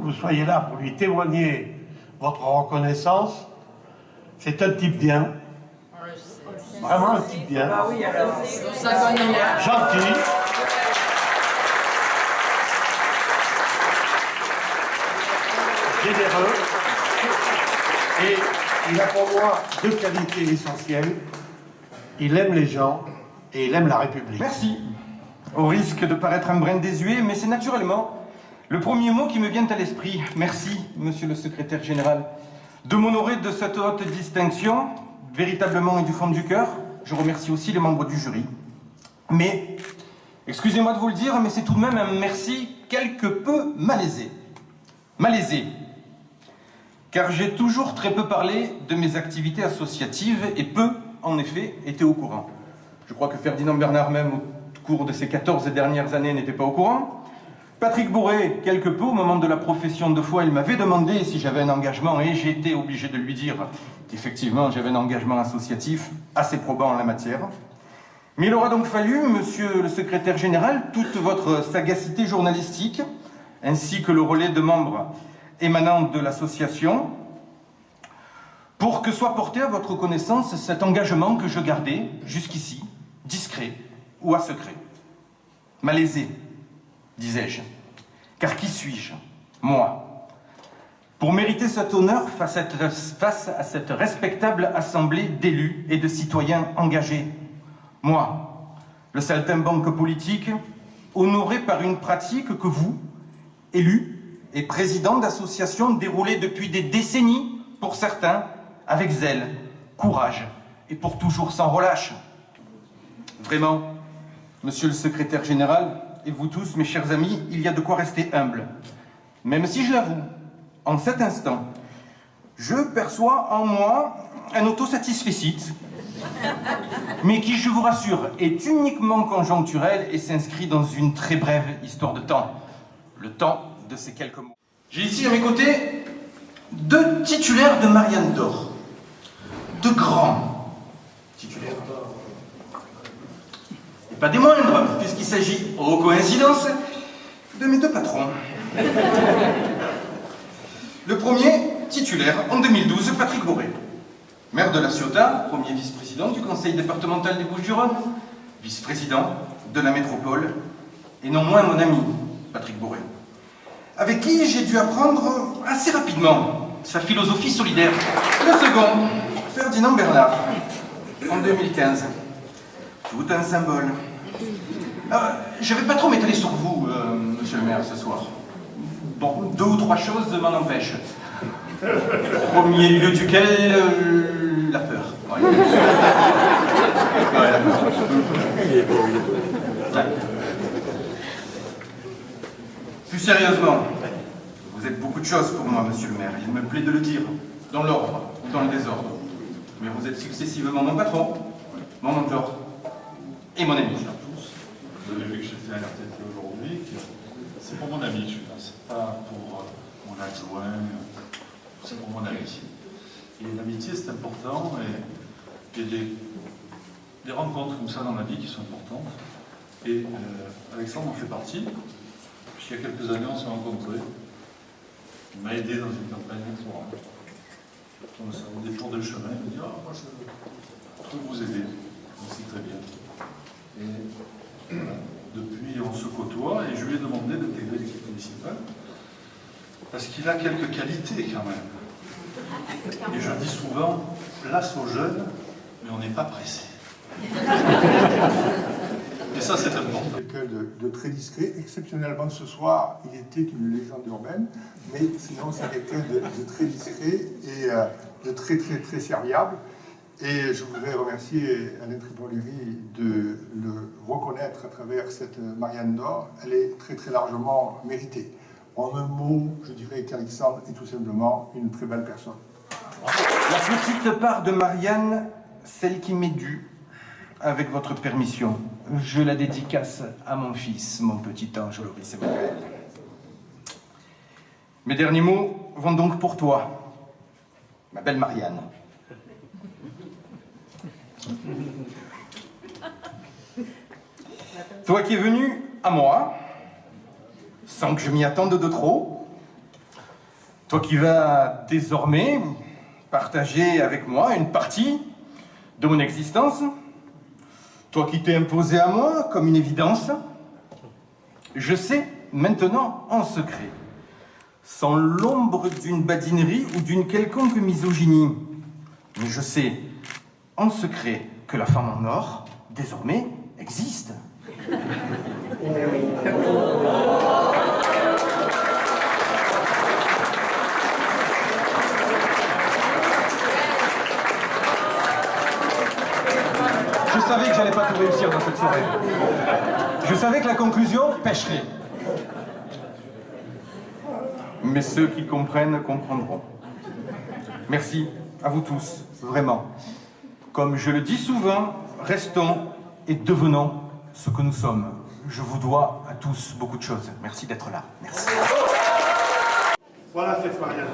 vous soyez là pour lui témoigner votre reconnaissance. C'est un type bien. Vraiment un type bien. Ah oui, alors. Gentil. Généreux. Et il a pour moi deux qualités essentielles. Il aime les gens et il aime la République. Merci. Au risque de paraître un brin désuet, mais c'est naturellement le premier mot qui me vient à l'esprit. Merci, monsieur le secrétaire général, de m'honorer de cette haute distinction, véritablement et du fond du cœur. Je remercie aussi les membres du jury. Mais, excusez-moi de vous le dire, mais c'est tout de même un merci quelque peu malaisé. Malaisé. Car j'ai toujours très peu parlé de mes activités associatives et peu, en effet, été au courant. Je crois que Ferdinand Bernard même, au cours de ces 14 dernières années, n'était pas au courant. Patrick Bourret, quelque peu, au moment de la profession de foi, il m'avait demandé si j'avais un engagement et j'ai été obligé de lui dire qu'effectivement j'avais un engagement associatif assez probant en la matière. Mais il aura donc fallu, monsieur le secrétaire général, toute votre sagacité journalistique, ainsi que le relais de membres émanant de l'association, pour que soit porté à votre connaissance cet engagement que je gardais jusqu'ici, discret ou à secret. Malaisé, disais-je. Car qui suis-je, moi, pour mériter cet honneur face à cette respectable assemblée d'élus et de citoyens engagés? Moi, le saltimbanque politique, honoré par une pratique que vous, élus et présidents d'associations déroulées depuis des décennies, pour certains, avec zèle, courage et pour toujours sans relâche. Vraiment, monsieur le secrétaire général, et vous tous, mes chers amis, il y a de quoi rester humble. Même si, je l'avoue, en cet instant, je perçois en moi un autosatisfecit, mais qui, je vous rassure, est uniquement conjoncturel et s'inscrit dans une très brève histoire de temps. Le temps de ces quelques mots. J'ai ici à mes côtés deux titulaires de Marianne d'Or. De grands titulaires. Et pas des moindres, puisqu'il s'agit, aux coïncidences, de mes deux patrons. Le premier, titulaire, en 2012, Patrick Bourret. Maire de La Ciotat, premier vice-président du conseil départemental des Bouches-du-Rhône, vice-président de la métropole, et non moins mon ami, Patrick Bourret, avec qui j'ai dû apprendre assez rapidement sa philosophie solidaire. Le second, Ferdinand Bernard, en 2015. Tout un symbole. Je ne vais pas trop m'étaler sur vous, monsieur le maire, ce soir. Bon, deux ou trois choses m'en empêchent. Premier lieu duquel, la peur. Ouais. Ouais, la peur. Ouais. Plus sérieusement, vous êtes beaucoup de choses pour moi, monsieur le maire. Il me plaît de le dire, dans l'ordre ou dans le désordre. Mais vous êtes successivement mon patron, mon mentor et mon ami. Vous avez vu que j'étais à l'RTT aujourd'hui. C'est pour mon ami, je pense. Pas pour mon adjoint. C'est pour mon ami. Et l'amitié, c'est important. Et il y a des rencontres comme ça dans la vie qui sont importantes. Et Alexandre en fait partie. Puisqu'il y a quelques années, on s'est rencontrés. Il m'a aidé dans une campagne électorale. Au détour du chemin, il m'a dit « Ah, moi, je peux vous aider. » C'est très bien. Et voilà. Depuis, on se côtoie et je lui ai demandé d'intégrer l'équipe municipale parce qu'il a quelques qualités quand même. Et je dis souvent, place aux jeunes, mais on n'est pas pressé. Et ça, c'est important. Quelqu'un de très discret. Exceptionnellement, ce soir, il était une légende urbaine, mais sinon, c'est quelqu'un de très discret et de très serviable. Et je voudrais remercier Alain Tripolleri de le reconnaître à travers cette Marianne d'Or. Elle est très largement méritée. En un mot, je dirais qu'Alexandre est tout simplement une très belle personne. La petite part de Marianne, celle qui m'est due, avec votre permission, je la dédicace à mon fils, mon petit ange Loris Emmanuel. Mes derniers mots vont donc pour toi, ma belle Marianne. Toi qui es venu à moi, sans que je m'y attende de trop, Toi qui vas désormais partager avec moi une partie de mon existence, toi qui t'es imposé à moi comme une évidence, je sais maintenant en secret, sans l'ombre d'une badinerie ou d'une quelconque misogynie, mais je sais en secret que la femme en or, désormais, existe. Je savais que j'allais pas tout réussir dans cette soirée. Je savais que la conclusion pêcherait. Mais ceux qui comprennent, comprendront. Merci à vous tous, vraiment. Comme je le dis souvent, restons et devenons ce que nous sommes. Je vous dois à tous beaucoup de choses. Merci d'être là. Merci. Voilà cette mariage.